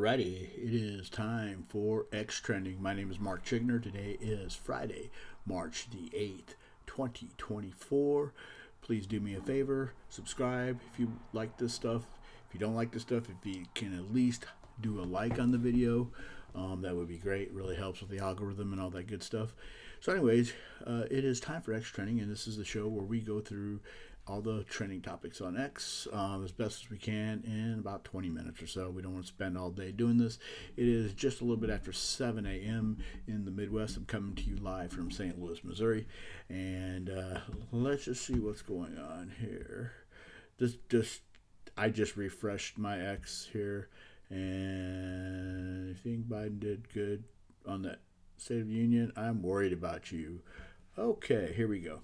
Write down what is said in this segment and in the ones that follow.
Alrighty, it is time for X Trending. My name is Mark Zschiegner. Today is Friday, March the 8th, 2024. Please do me a favor, subscribe if you like this stuff. If you don't like this stuff, if you can at least do a like on the video, that would be great. It really helps with the algorithm and all that good stuff. So anyways, it is time for X Trending, and this is the show where we go through all the trending topics on X as best as we can in about 20 minutes or so. We don't want to spend all day doing this. It is just a little bit after 7 a.m. in the Midwest. I'm coming to you live from St. Louis, Missouri. And let's just see what's going on here. I just refreshed my X here. And I think Biden did good on that State of the Union. I'm worried about you. Okay, here we go.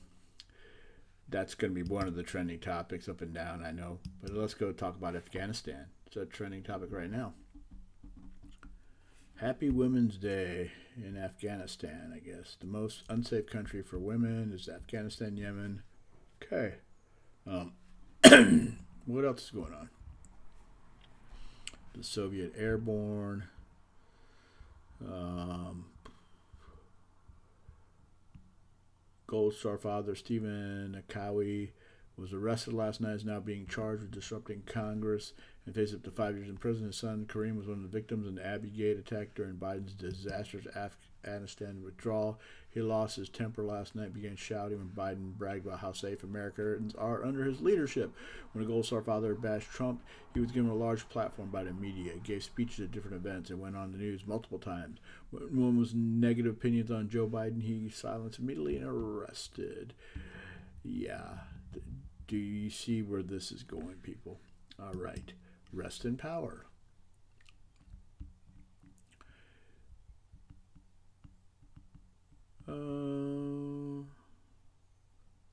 That's going to be one of the trending topics up and down, I know. But let's go talk about Afghanistan. It's a trending topic right now. Happy Women's Day in Afghanistan, I guess. The most unsafe country for women is Afghanistan, Yemen. Okay. What else is going on? The Soviet Airborne. Gold Star father Stephen Akawi was arrested last night, is now being charged with disrupting Congress and faces up to 5 years in prison. His son Kareem was one of the victims in the Abbey Gate attack during Biden's disastrous Afghanistan withdrawal. He lost his temper last night, began shouting when Biden bragged about how safe Americans are under his leadership. When the Gold Star father bashed Trump, he was given a large platform by the media, gave speeches at different events, and went on the news multiple times. When one was negative opinions on Joe Biden, he silenced immediately and arrested. Yeah. Do you see where this is going, people? All right. Rest in power.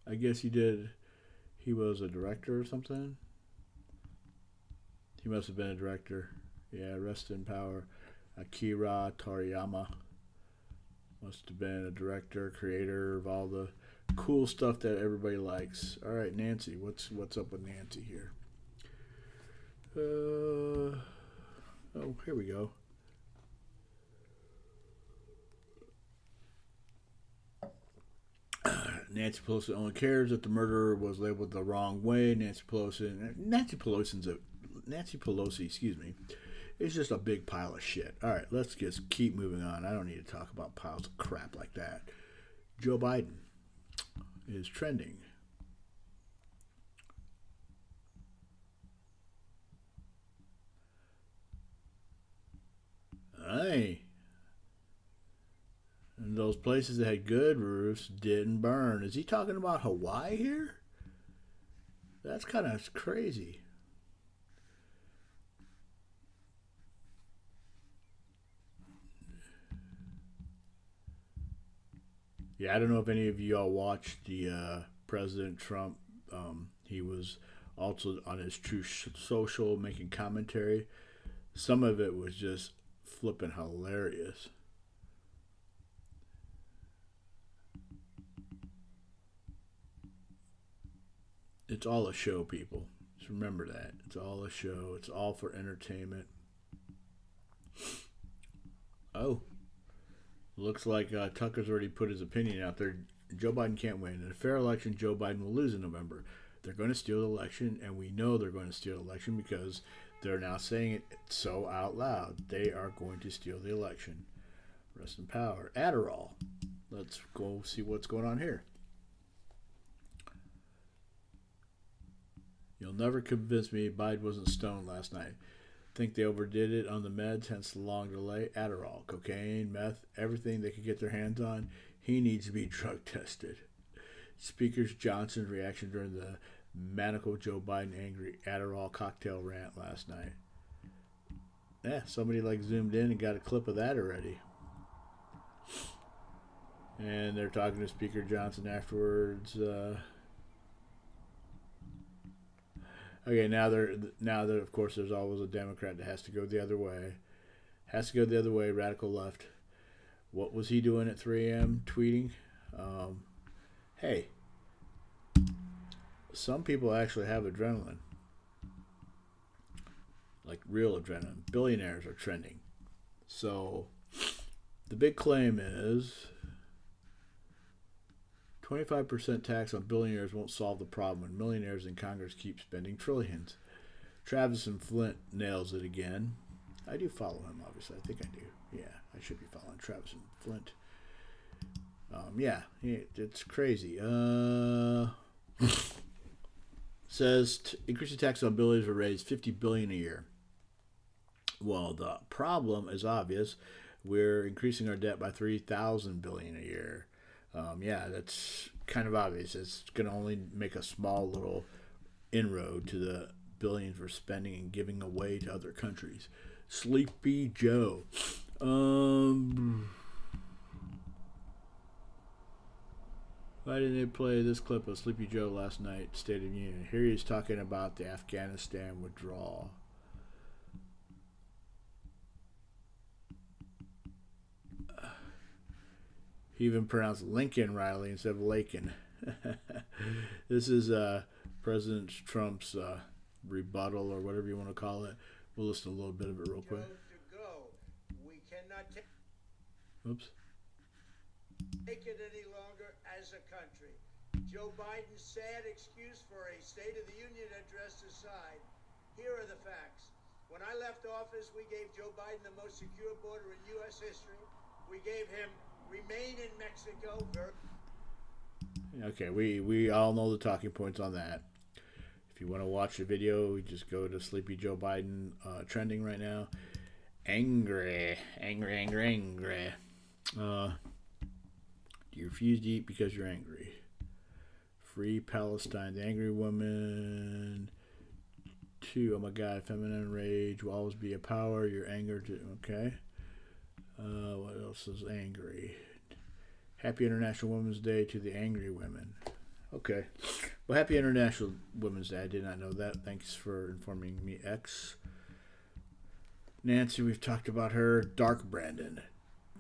I guess he was a director or something. He must have been a director. Yeah, rest in power. Akira Toriyama must have been a director, creator of all the cool stuff that everybody likes. All right, Nancy, what's up with Nancy here? Here we go. Nancy Pelosi only cares that the murderer was labeled the wrong way. Nancy Pelosi, excuse me, is just a big pile of shit. All right, let's just keep moving on. I don't need to talk about piles of crap like that. Joe Biden is trending. Hey. And those places that had good roofs didn't burn. Is he talking about Hawaii here? That's kind of crazy. Yeah, I don't know if any of you all watched the President Trump. He was also on his Truth Social making commentary. Some of it was just flipping hilarious. It's all a show, people. Just remember that. It's all a show. It's all for entertainment. Oh. Looks like Tucker's already put his opinion out there. Joe Biden can't win. In a fair election, Joe Biden will lose in November. They're going to steal the election, and we know they're going to steal the election because they're now saying it so out loud. They are going to steal the election. Rest in power. Adderall. Let's go see what's going on here. You'll never convince me Biden wasn't stoned last night. Think they overdid it on the meds, hence the long delay. Adderall, cocaine, meth, everything they could get their hands on. He needs to be drug tested. Speaker Johnson's reaction during the maniacal Joe Biden angry Adderall cocktail rant last night. Yeah, somebody zoomed in and got a clip of that already. And they're talking to Speaker Johnson afterwards. Okay, now that of course there's always a Democrat that has to go the other way. Radical left. What was he doing at 3 a.m. tweeting? Hey, some people actually have adrenaline. like real adrenaline. Billionaires are trending. So the big claim is 25% tax on billionaires won't solve the problem when millionaires in Congress keep spending trillions. Travis and Flint nails it again. I do follow him, obviously. I think I do. Yeah, I should be following Travis and Flint. Yeah, it's crazy. Says increasing taxes on billionaires will raise $50 billion a year. Well, the problem is obvious. We're increasing our debt by $3,000 billion a year. Yeah, that's kind of obvious. It's going to only make a small little inroad to the billions we're spending and giving away to other countries. Sleepy Joe. Why didn't they play this clip of Sleepy Joe last night, State of the Union? Here he's talking about the Afghanistan withdrawal. He even pronounced Lincoln Riley instead of Lakin. This is President Trump's rebuttal, or whatever you want to call it. We'll listen to a little bit of it real quick. We cannot Oops. take it any longer as a country. Joe Biden's sad excuse for a State of the Union address aside, here are the facts. When I left office, we gave Joe Biden the most secure border in U.S. history. We gave him remain in Mexico. Okay, we all know the talking points on that. If you want to watch the video, just go to Sleepy Joe Biden trending right now. Angry. You refuse to eat because you're angry. Free Palestine. The angry woman. 2. Oh my God. Feminine rage will always be a power. Your anger to. Okay. What else is angry? Happy International Women's Day to the angry women. Okay. Well, happy International Women's Day. I did not know that. Thanks for informing me, X. Nancy, we've talked about her. Dark Brandon.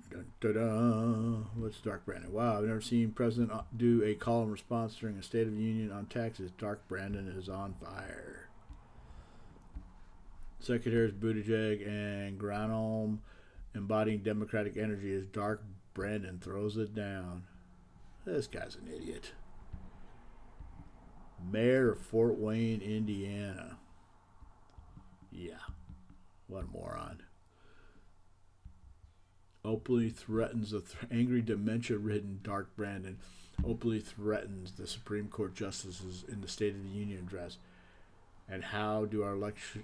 Dun, dun, dun. What's Dark Brandon? Wow, I've never seen President do a call and response during a State of the Union on taxes. Dark Brandon is on fire. Secretaries Buttigieg and Granholm embodying Democratic energy as Dark Brandon throws it down. This guy's an idiot. Mayor of Fort Wayne, Indiana. Yeah, what a moron. Openly threatens the angry, dementia-ridden Dark Brandon. Openly threatens the Supreme Court justices in the State of the Union address. And how do our elected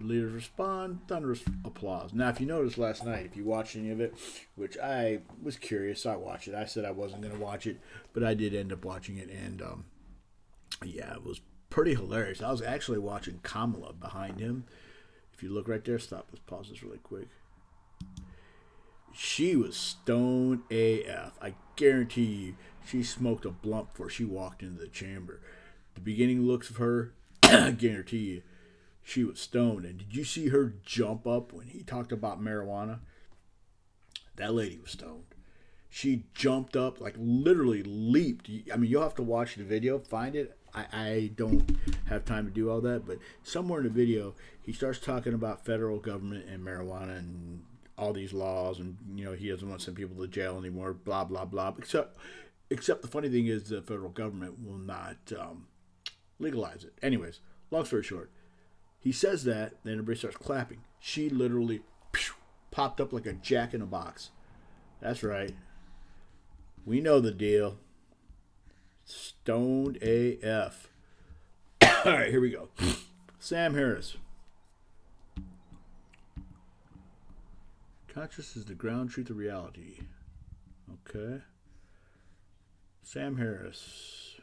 leaders respond? Thunderous applause. Now, if you noticed last night, if you watched any of it, which I was curious, I watched it. I said I wasn't going to watch it, but I did end up watching it, and yeah, it was pretty hilarious. I was actually watching Kamala behind him. If you look right there, stop. Let's pause this really quick. She was stone AF. I guarantee you, she smoked a blunt before she walked into the chamber. The beginning looks of her, I guarantee you, she was stoned. And did you see her jump up when he talked about marijuana? That lady was stoned. She jumped up, like literally leaped. I mean, you'll have to watch the video, find it. I don't have time to do all that, but somewhere in the video, he starts talking about federal government and marijuana and all these laws, and you know he doesn't want to send people to jail anymore. Blah blah blah. Except the funny thing is the federal government will not legalize it. Anyways, long story short, he says that, then everybody starts clapping. She literally popped up like a jack in a box. That's right. We know the deal. Stoned AF. All right, here we go. Sam Harris. Conscious is the ground truth of reality. Okay. Sam Harris.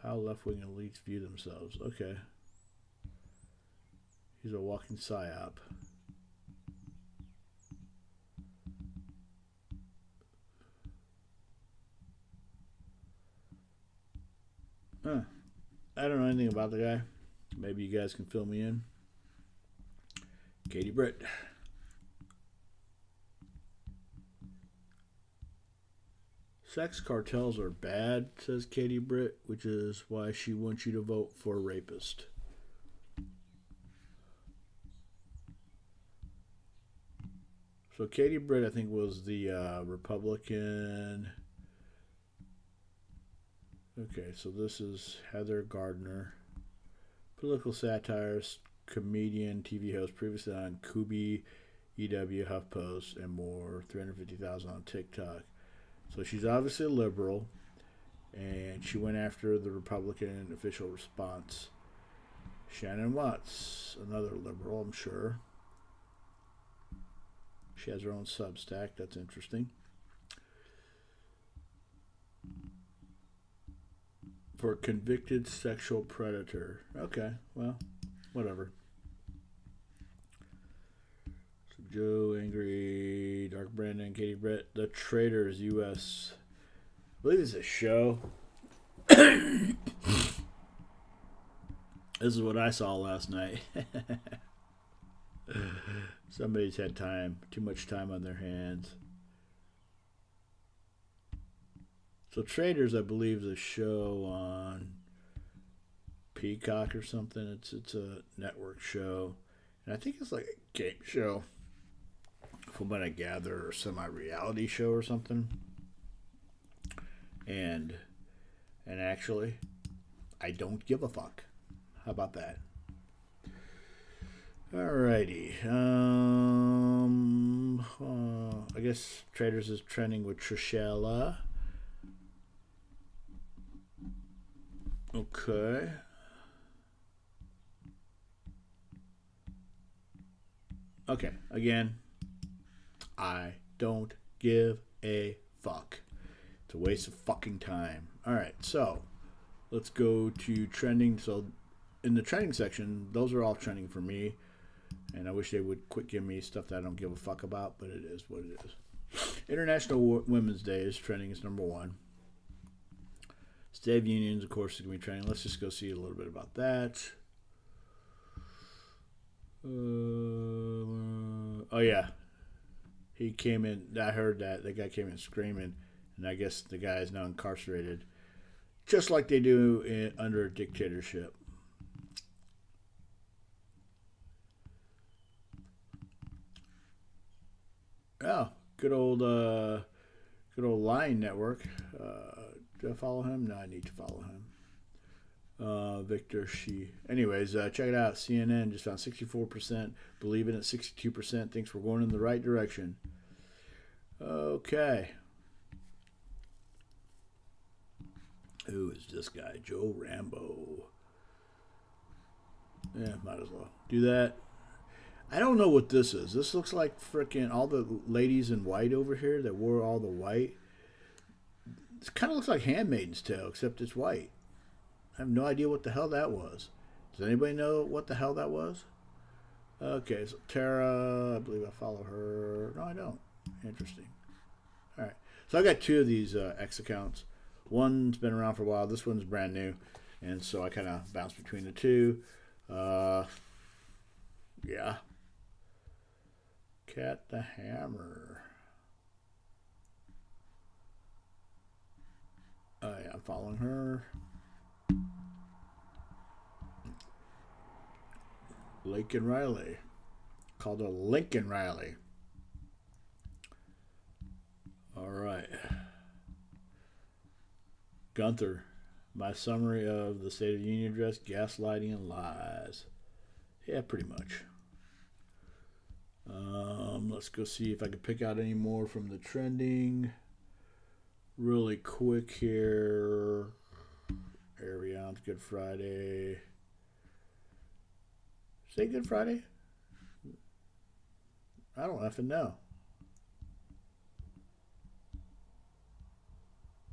How left-wing elites view themselves. Okay. He's a walking psyop. I don't know anything about the guy. Maybe you guys can fill me in. Katie Britt. Sex cartels are bad, says Katie Britt, which is why she wants you to vote for a rapist. So Katie Britt, I think, was the Republican. Okay, so this is Heather Gardner, political satirist, comedian, TV host, previously on Kubi, EW, HuffPost, and more. 350,000 on TikTok. So she's obviously a liberal, and she went after the Republican official response. Shannon Watts, another liberal, I'm sure. She has her own Substack. That's interesting. For a convicted sexual predator. Okay, well, whatever. So Joe, Angry, Dark Brandon, Katie Britt, The Traitors U.S. I believe it's a show. This is what I saw last night. Somebody's had too much time on their hands. So Traitors, I believe, is a show on Peacock or something. It's a network show, and I think it's like a game show, from what I gather, or semi-reality show or something. And actually, I don't give a fuck. How about that? Alrighty. I guess Traitors is trending with Trishella. Okay. Okay. Again, I don't give a fuck. It's a waste of fucking time. Alright, so let's go to trending. So in the trending section, those are all trending for me. And I wish they would quit giving me stuff that I don't give a fuck about, but it is what it is. International Women's Day is trending as number 1. State of Unions, of course, is going to be trending. Let's just go see a little bit about that. Oh, yeah. He came in. I heard that. The guy came in screaming, and I guess the guy is now incarcerated, just like they do under a dictatorship. Oh, good old Line Network. Do I follow him? No, I need to follow him. Victor Shi. Anyways, check it out. CNN just found 64% believe in it. 62% thinks we're going in the right direction. Okay. Who is this guy? Joe Rambo. Yeah, might as well do that. I don't know what this is. This looks like frickin' all the ladies in white over here that wore all the white. It kind of looks like Handmaid's Tale, except it's white. I have no idea what the hell that was. Does anybody know what the hell that was? Okay, so Tara, I believe I follow her. No, I don't. Interesting. All right. So I got 2 of these X accounts. One's been around for a while. This one's brand new. And so I kind of bounce between the 2. Yeah. Cat the Hammer. Yeah, I'm following her. Lincoln Riley. Called a Lincoln Riley. All right. Gunther. My summary of the State of the Union address: gaslighting and lies. Yeah, pretty much. Let's go see if I can pick out any more from the trending. Really quick here. Ariane's Good Friday. Say Good Friday? I don't effing know.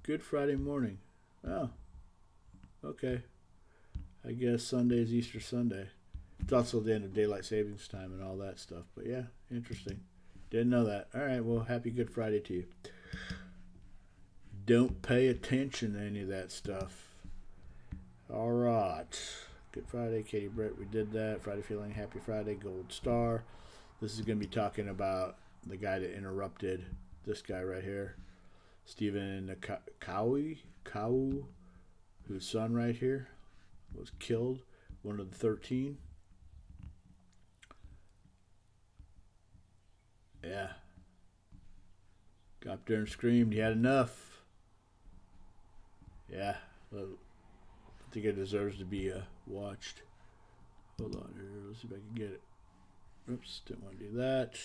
Good Friday morning. Oh. Okay. I guess Sunday's Easter Sunday. It's also the end of daylight savings time and all that stuff. But yeah, interesting. Didn't know that. All right, well, happy Good Friday to you. Don't pay attention to any of that stuff. All right. Good Friday, Katie Britt. We did that. Friday Feeling, Happy Friday, Gold Star. This is going to be talking about the guy that interrupted this guy right here. Stephen Kau, whose son right here was killed, one of the 13. Yeah. Got up there and screamed he had enough. Yeah. Well, I think it deserves to be watched. Hold on here. Let's see if I can get it. Oops, didn't want to do that.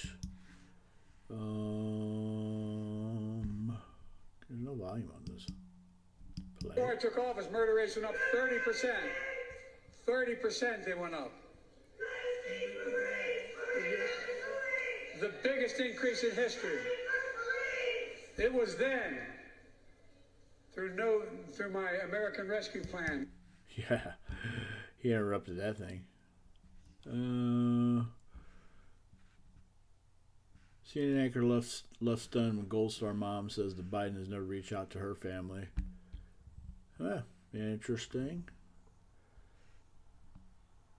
There's no volume on this. Play. Before I took office, murder rates went up 30%. 30% they went up. The biggest increase in history. It was then, through my American Rescue Plan. Yeah, he interrupted that thing. CNN anchor left stunned when Gold Star mom says the Biden has never reached out to her family. Interesting.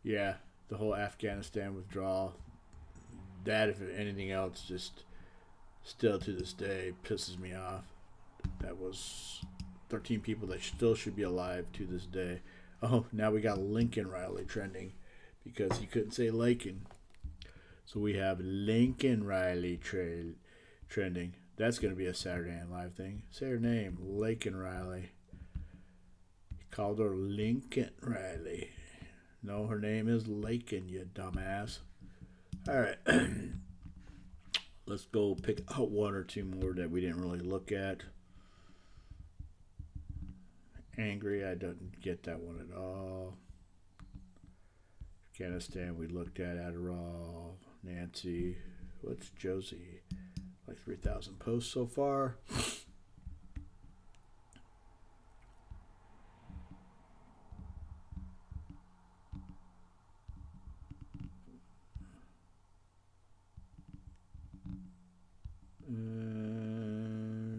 Yeah, the whole Afghanistan withdrawal. That, if anything else, just still to this day pisses me off. That was 13 people that still should be alive to this day. Oh, now we got Lincoln Riley trending because he couldn't say Lakin. So we have Lincoln Riley trending. That's going to be a Saturday Night Live thing. Say her name, Lincoln Riley. He called her Lincoln Riley. No, her name is Lakin, you dumbass. All right. Let's go pick out one or two more that we didn't really look at. Angry, I didn't get that one at all. Afghanistan, we looked at Adderall. Nancy, what's Josie? Like 3,000 posts so far.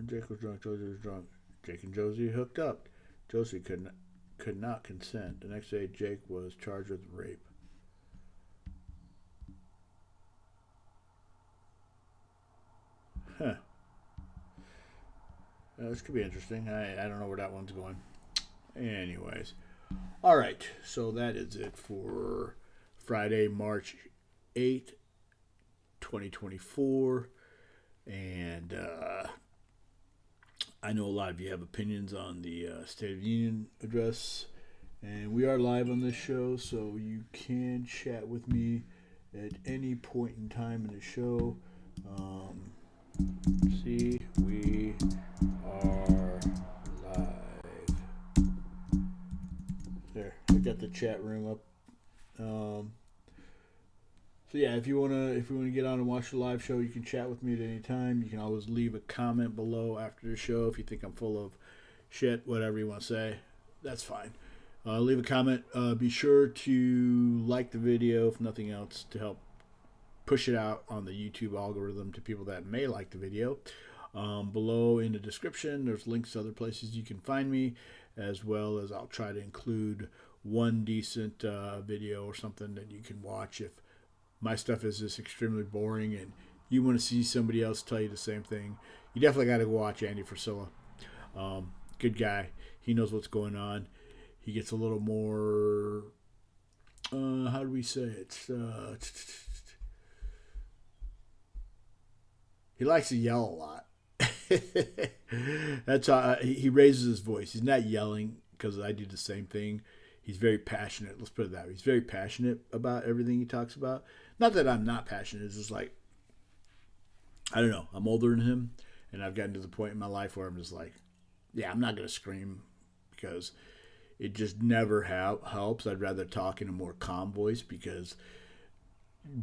Jake was drunk, Josie was drunk. Jake and Josie hooked up. Josie could not consent. The next day, Jake was charged with rape. Huh. This could be interesting. I don't know where that one's going. Anyways. All right. So that is it for Friday, March 8th, 2024. And I know a lot of you have opinions on the State of the Union address. And we are live on this show, so you can chat with me at any point in time in the show. See, we are live. There, I got the chat room up. So yeah, if you wanna get on and watch the live show, you can chat with me at any time. You can always leave a comment below after the show if you think I'm full of shit, whatever you want to say. That's fine. Leave a comment. Be sure to like the video, if nothing else, to help push it out on the YouTube algorithm to people that may like the video. Below in the description, there's links to other places you can find me, as well as I'll try to include one decent video or something that you can watch if my stuff is just extremely boring and you want to see somebody else tell you the same thing. You definitely got to watch Andy Frisella. Good guy. He knows what's going on. He gets a little more, how do we say it? He likes to yell a lot. That's how he raises his voice. He's not yelling because I do the same thing. He's very passionate. Let's put it that way. He's very passionate about everything he talks about. Not that I'm not passionate. It's just like, I don't know. I'm older than him, and I've gotten to the point in my life where I'm just like, yeah, I'm not going to scream because it just never helps. I'd rather talk in a more calm voice because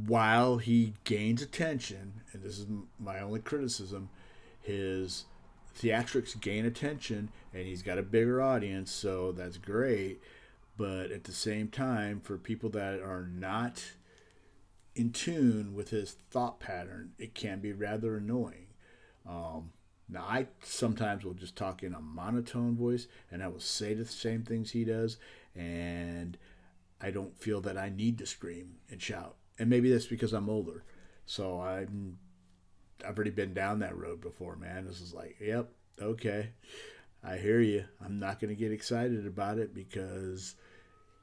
while he gains attention, and this is my only criticism, his theatrics gain attention, and he's got a bigger audience, so that's great. But at the same time, for people that are not in tune with his thought pattern, it can be rather annoying. Now, I sometimes will just talk in a monotone voice, and I will say the same things he does, and I don't feel that I need to scream and shout. And maybe that's because I'm older. So I've already been down that road before, man. This is like, yep, Okay, I hear you. I'm not going to get excited about it because,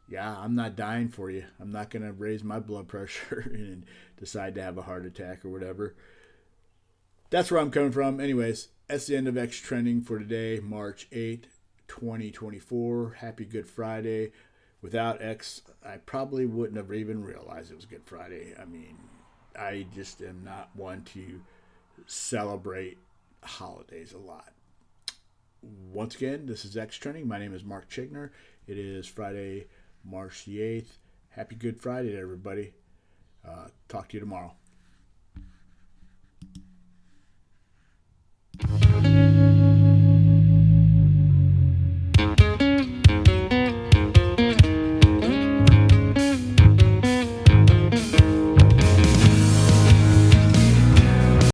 yeah, I'm not dying for you. I'm not going to raise my blood pressure and decide to have a heart attack or whatever. That's where I'm coming from. Anyways, that's the end of X Trending for today, March 8th, 2024. Happy Good Friday. Without X, I probably wouldn't have even realized it was Good Friday. I mean, I just am not one to celebrate holidays a lot. Once again, this is X Trending. My name is Mark Zschiegner. It is Friday, March the 8th. Happy Good Friday to everybody. Talk to you tomorrow.